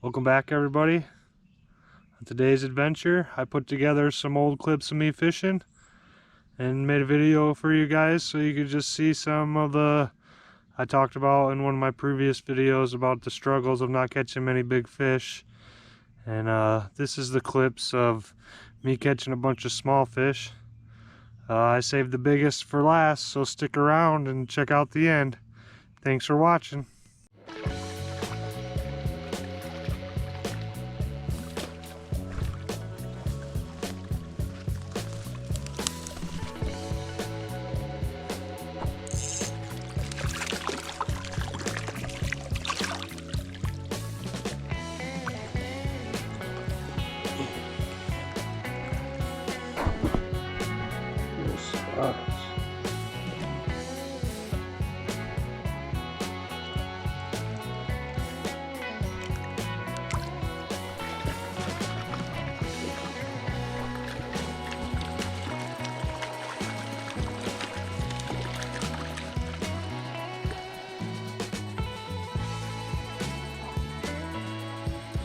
Welcome back, everybody. On today's adventure, I put together some old clips of me fishing and made a video for you guys so you could just see some of the I talked about in one of my previous videos about the struggles of not catching many big fish. And this is the clips of me catching a bunch of small fish. I saved the biggest for last, so stick around and check out the end. Thanks for watching.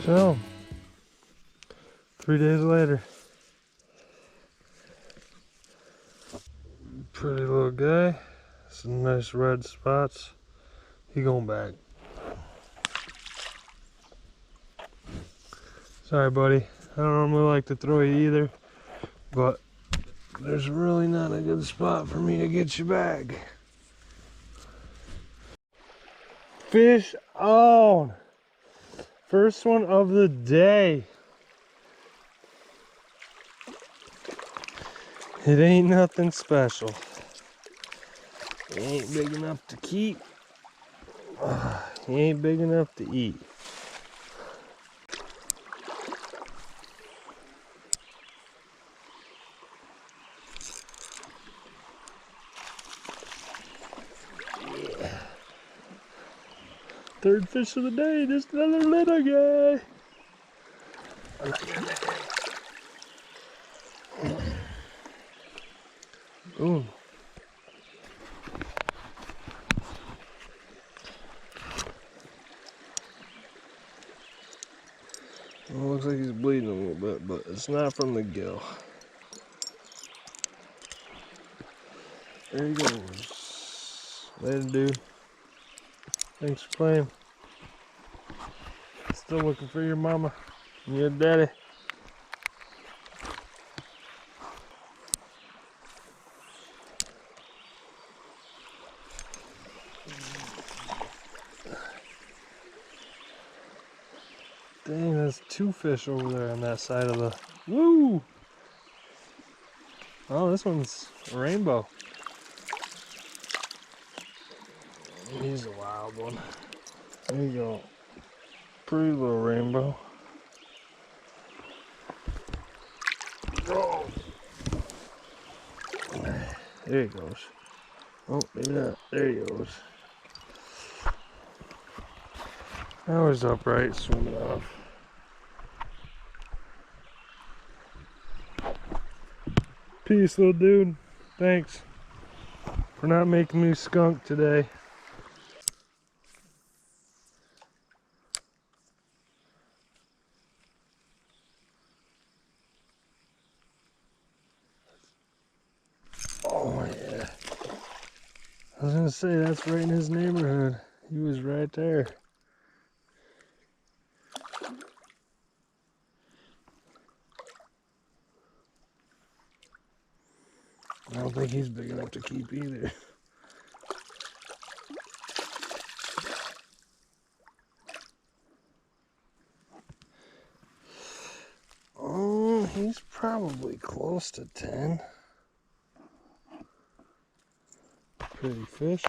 So, 3 days later, pretty little guy, some nice red spots. He going back. Sorry, buddy. I don't normally like to throw you either, but there's really not a good spot for me to get you back. Fish on! First one of the day. It ain't nothing special. He ain't big enough to keep. He ain't big enough to eat. Yeah. Third fish of the day, just another little guy. Ooh. Well, looks like he's bleeding a little bit, but it's not from the gill. There he goes. Later, dude. Thanks for playing. Still looking for your mama and your daddy. Dang, there's 2 fish over there on that side of the... Woo! Oh, this one's a rainbow. He's a wild one. There you go. Pretty little rainbow. Oh. There he goes. Oh, maybe not. There he goes. That was upright, swimming off. Peace, little dude. Thanks for not making me skunk today. Oh yeah. I was gonna say, that's right in his neighborhood. He was right there. I don't think he's big enough to keep either. Oh, he's probably close to 10. Pretty fish.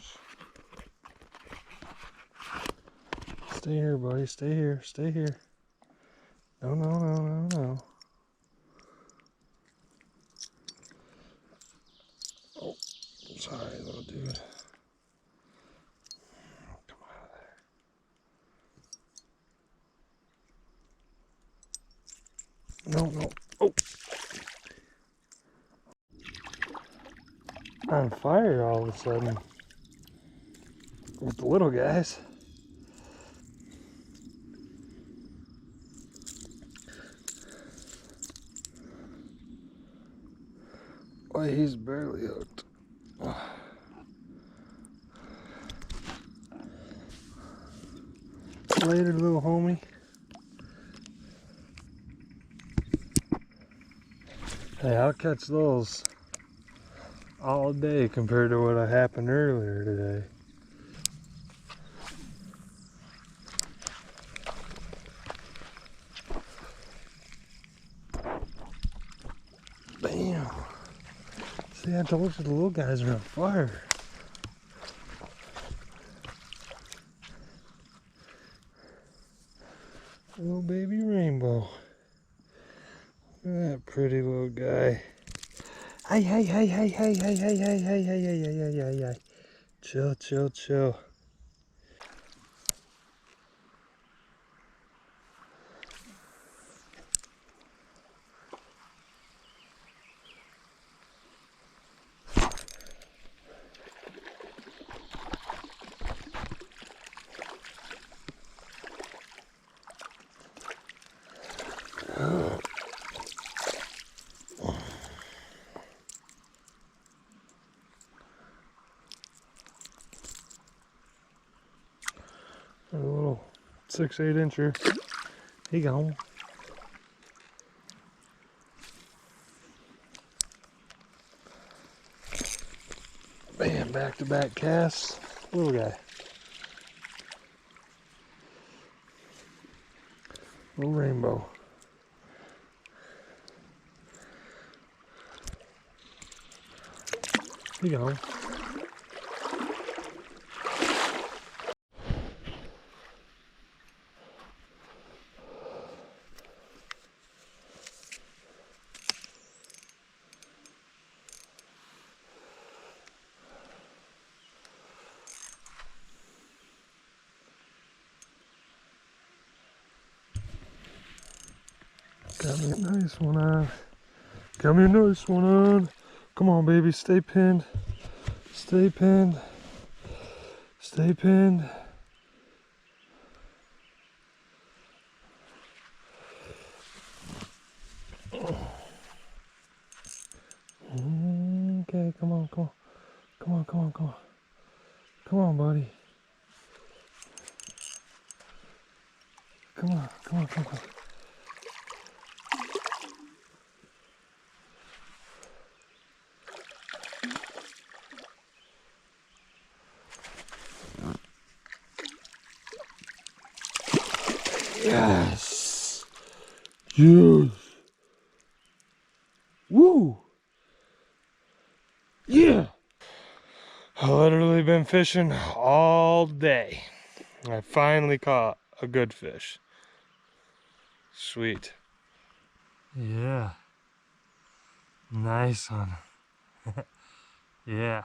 Stay here, buddy. Stay here. Stay here. No, no, no, no, no. Oh, sorry, little dude. Come out of there. No, no. Oh. On fire all of a sudden. With the little guys. Boy, he's barely hooked. Later, little homie. Hey, I'll catch those all day compared to what happened earlier today. Bam! See, I told you the little guys are on fire. Little baby rainbow. Look at that pretty little guy. Hey, hey, hey, hey, hey, hey, hey, hey, hey, hey, hey, hey, hey, hey, hey. Chill, chill, chill. A little 6-8 incher. He gone. Bam, back-to-back casts. Little guy. Little rainbow. He gone. Got me a nice one on. Got me a nice one on. Come on, baby. Stay pinned. Stay pinned. Stay pinned. Okay, come on, come on. Come on, come on, come on. Come on, buddy. Come on, come on, come on. Yes. Yes. Woo. Yeah. I've literally been fishing all day. I finally caught a good fish. Sweet. Yeah. Nice one. Yeah.